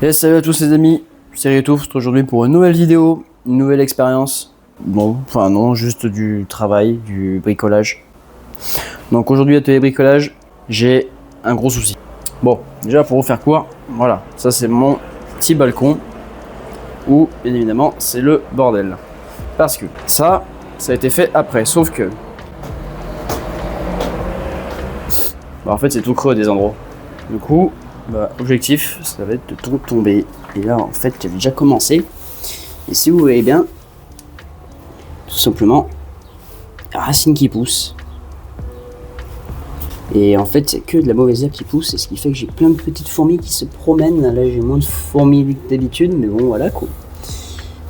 Et salut à tous les amis, c'est Rito, aujourd'hui pour une nouvelle vidéo, une nouvelle expérience. Bon, enfin non, juste du travail, du bricolage. Donc aujourd'hui atelier bricolage, j'ai un gros souci. Bon, déjà pour vous faire court, voilà, ça c'est mon petit balcon où bien évidemment c'est le bordel. Parce que ça a été fait après, sauf que... Bah, en fait c'est tout creux à des endroits. Du coup, bah, objectif, ça va être de tout tomber. Et là, en fait, j'avais déjà commencé. Et si vous voyez bien, tout simplement, la racine qui pousse. Et en fait, c'est que de la mauvaise herbe qui pousse. Et ce qui fait que j'ai plein de petites fourmis qui se promènent. Là, j'ai moins de fourmis que d'habitude, mais bon, voilà quoi.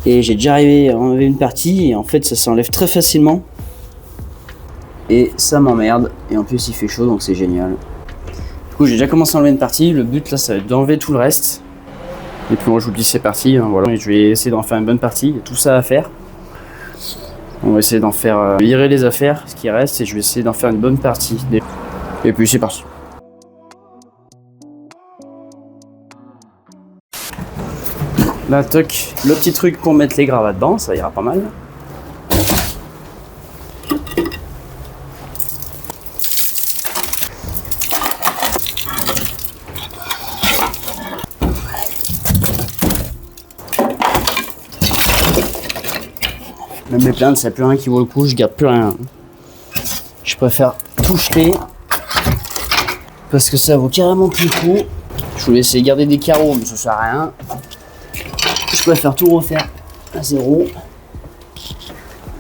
Et j'ai déjà arrivé à enlever une partie. Et en fait, ça s'enlève très facilement. Et ça m'emmerde. Et en plus, il fait chaud, donc c'est génial. Du coup, j'ai déjà commencé à enlever une partie. Le but là, ça va être d'enlever tout le reste. Et puis moi je vous dis c'est parti, hein, voilà. Et je vais essayer d'en faire une bonne partie, il y a tout ça à faire. On va essayer d'en faire virer les affaires, ce qui reste, et je vais essayer d'en faire une bonne partie. Et puis c'est parti. Là toc, le petit truc pour mettre les gravats dedans, ça ira pas mal. Même mes plaintes, s'il n'y a plus rien qui vaut le coup, je garde plus rien. Je préfère tout jeter parce que ça vaut carrément plus le coup. Je voulais essayer de garder des carreaux, mais ça sert à rien. Je préfère tout refaire à zéro.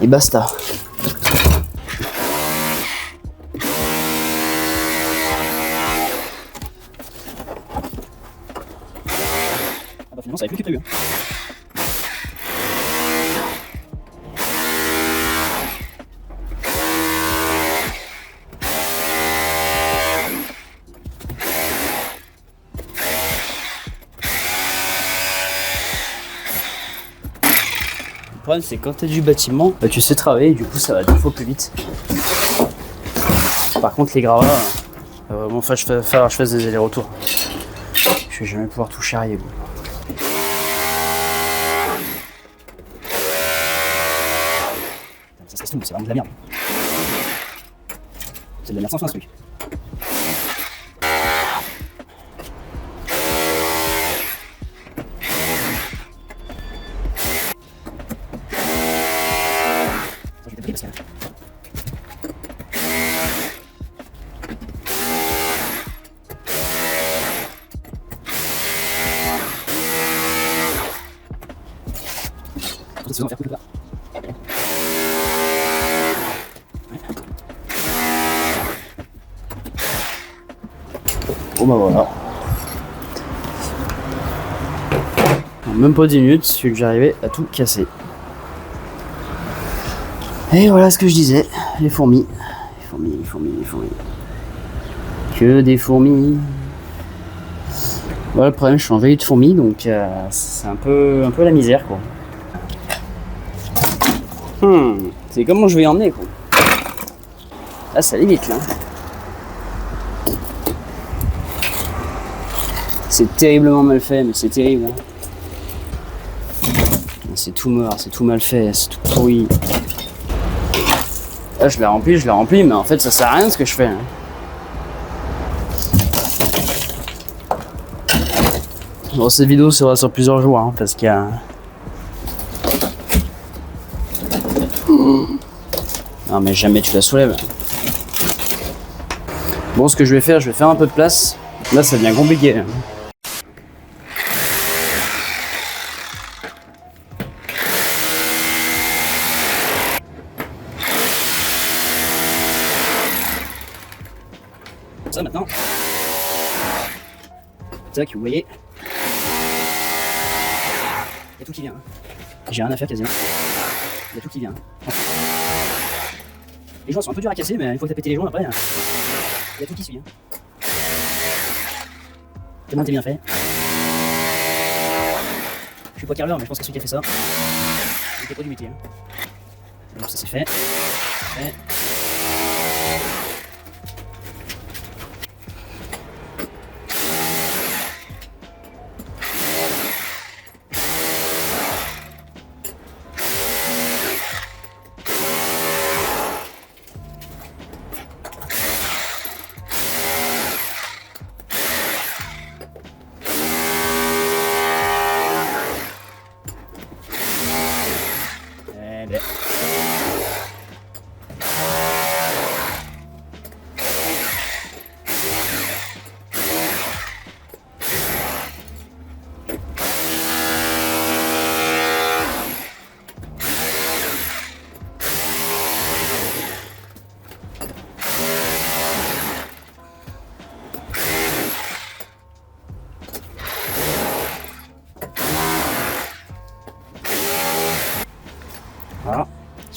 Et basta. Ah bah finalement ça avait plus que prévu. Le problème c'est que quand tu as du bâtiment, bah, tu sais travailler, du coup ça va 2 fois plus vite. Par contre les gravats, vraiment je fasse des allers-retours. Je vais jamais pouvoir tout charrier. Bon. Ça se casse tout, c'est vraiment de la merde. C'est de la merde sans fin ce truc. Parce que... c'est faire plus tard. Bon bah voilà. En même pas 10 minutes, c'est que j'arrivais à tout casser. Et voilà ce que je disais, les fourmis. Les fourmis. Que des fourmis. Voilà, le problème, je suis envahi de fourmis, donc c'est un peu la misère, quoi. C'est comment je vais y emmener, quoi. Là, ça allait vite, là. C'est terriblement mal fait, mais c'est terrible. Hein. C'est tout mort, c'est tout mal fait, c'est tout pourri. Là, je l'ai rempli, mais en fait, ça sert à rien ce que je fais. Hein. Bon, cette vidéo sera sur plusieurs jours, hein, parce qu'il y a... Non, mais jamais tu la soulèves. Bon, ce que je vais faire un peu de place. Là, ça devient compliqué. Hein. Ça maintenant. Tac, vous voyez. Il y a tout qui vient. Hein. J'ai rien à faire quasiment. Il y a tout qui vient. Hein. Les joints sont un peu durs à casser, mais une fois que t'as pété les joints après, il y a tout qui suit. Hein. Tellement t'es bien fait. Je suis pas carreleur, mais je pense que celui qui a fait ça, il était pas du métier. Hein. Donc ça c'est fait.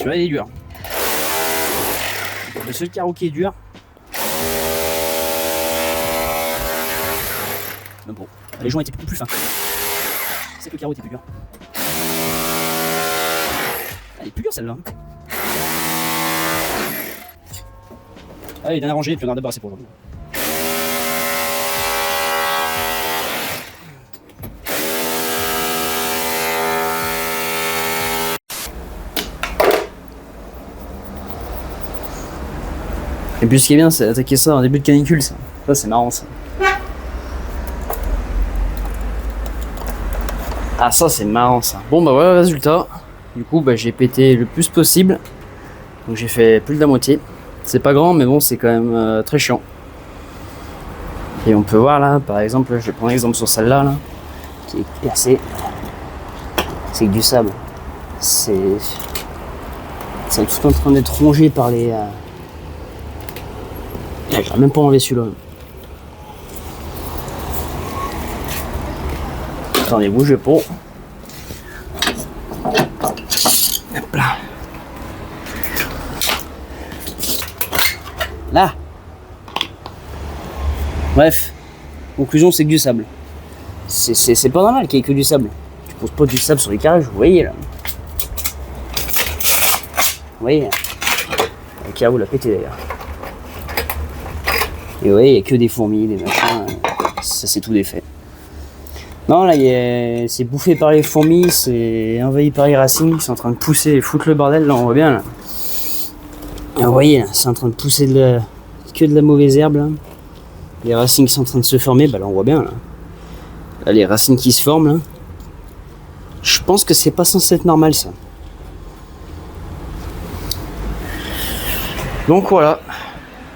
Celui-là il est dur. Le seul carreau qui est dur. Mais bon, les joints étaient beaucoup plus fins. C'est que le carreau était plus dur. Elle est plus dure celle-là. Allez, dernière rangée et puis on en a débarrassé pour aujourd'hui. Et puis ce qui est bien, c'est d'attaquer ça en début de canicule, ça. Ça, c'est marrant, ça. Ah, ça, c'est marrant, ça. Bon, bah voilà le résultat. Du coup, bah, j'ai pété le plus possible. Donc j'ai fait plus de la moitié. C'est pas grand, mais bon, c'est quand même très chiant. Et on peut voir là, par exemple, je vais prendre un exemple sur celle-là, là, qui est percée. C'est que du sable. C'est tout en train d'être rongé par les... J'aurais même pas enlevé celui-là. Attendez, bougez pas. Hop là. Là. Bref. Conclusion, c'est que du sable. C'est pas normal qu'il y ait que du sable. Tu poses pas du sable sur les carrelages, vous voyez là. Vous voyez là. Le carreau l'a pété d'ailleurs. Et ouais, il n'y a que des fourmis, des machins, ça c'est tout défait. Non, là, c'est bouffé par les fourmis, c'est envahi par les racines qui sont en train de pousser et foutre le bordel, là, on voit bien, là. Et vous voyez, là, c'est en train de pousser que de la mauvaise herbe, là. Les racines qui sont en train de se former, bah là, on voit bien, là. Là, les racines qui se forment, là. Je pense que c'est pas censé être normal, ça. Donc, voilà.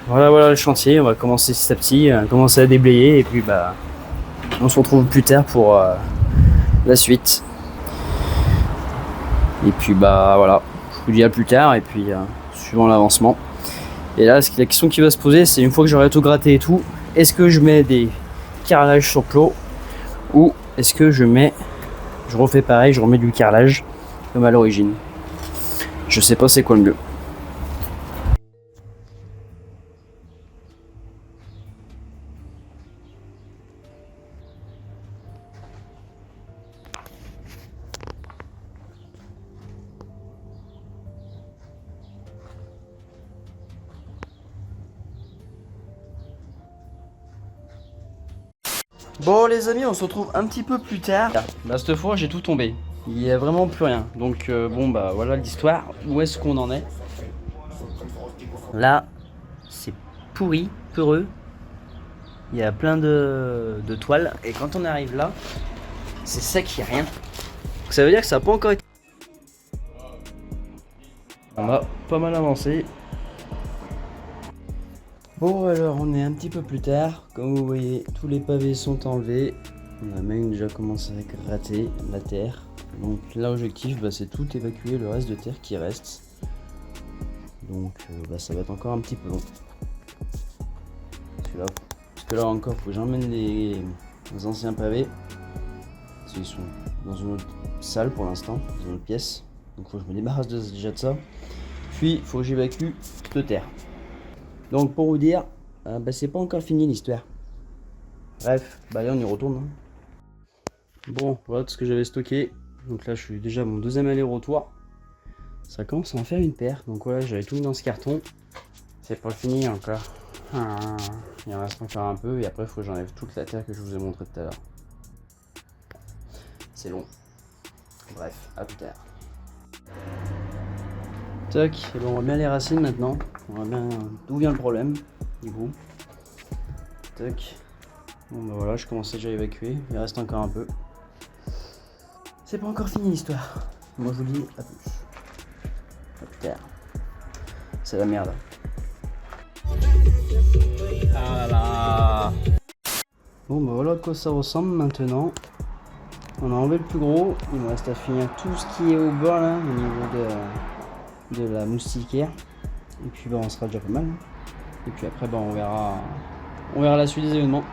Voilà le chantier, on va commencer petit à petit, commencer à déblayer et puis bah on se retrouve plus tard pour la suite. Et puis bah voilà, je vous dis à plus tard et puis suivant l'avancement. Et là la question qui va se poser c'est une fois que j'aurai tout gratté et tout, est-ce que je mets des carrelages sur plot ou est-ce que je refais pareil, je remets du carrelage comme à l'origine. Je sais pas c'est quoi le mieux. Bon les amis, on se retrouve un petit peu plus tard. Bah cette fois j'ai tout tombé. Il n'y a vraiment plus rien. Donc bon bah voilà l'histoire. Où est-ce qu'on en est? Là, c'est pourri, peureux. Il y a plein de toiles. Et quand on arrive là, c'est sec, il n'y a rien. Donc ça veut dire que ça n'a pas encore été... On a pas mal avancé. Bon alors on est un petit peu plus tard, comme vous voyez tous les pavés sont enlevés, on a même déjà commencé à gratter la terre, donc l'objectif bah, c'est tout évacuer le reste de terre qui reste, donc bah, ça va être encore un petit peu long, parce que là encore faut que j'emmène les anciens pavés, parce qu'ils sont dans une autre salle pour l'instant, dans une autre pièce, donc faut que je me débarrasse déjà de ça, puis il faut que j'évacue de terre. Donc pour vous dire, bah, c'est pas encore fini l'histoire. Bref, bah là on y retourne. Bon, voilà tout ce que j'avais stocké. Donc là je suis déjà à mon deuxième aller-retour. Ça commence à en faire une paire. Donc voilà, j'avais tout mis dans ce carton. C'est pas fini encore. Il en reste encore un peu et après il faut que j'enlève toute la terre que je vous ai montré tout à l'heure. C'est long. Bref, à plus tard. Tac, et bon, on voit bien les racines maintenant. On voit bien d'où vient le problème, du coup. Tac. Bon bah voilà, je commence déjà à évacuer. Il reste encore un peu. C'est pas encore fini l'histoire. Moi je vous dis à plus. À plus tard. C'est la merde. Ah là là. Bon bah voilà à quoi ça ressemble maintenant. On a enlevé le plus gros. Il me reste à finir tout ce qui est au bord là, au niveau de la moustiquaire. Et puis bah on sera déjà pas mal. Et puis après bah on verra la suite des événements.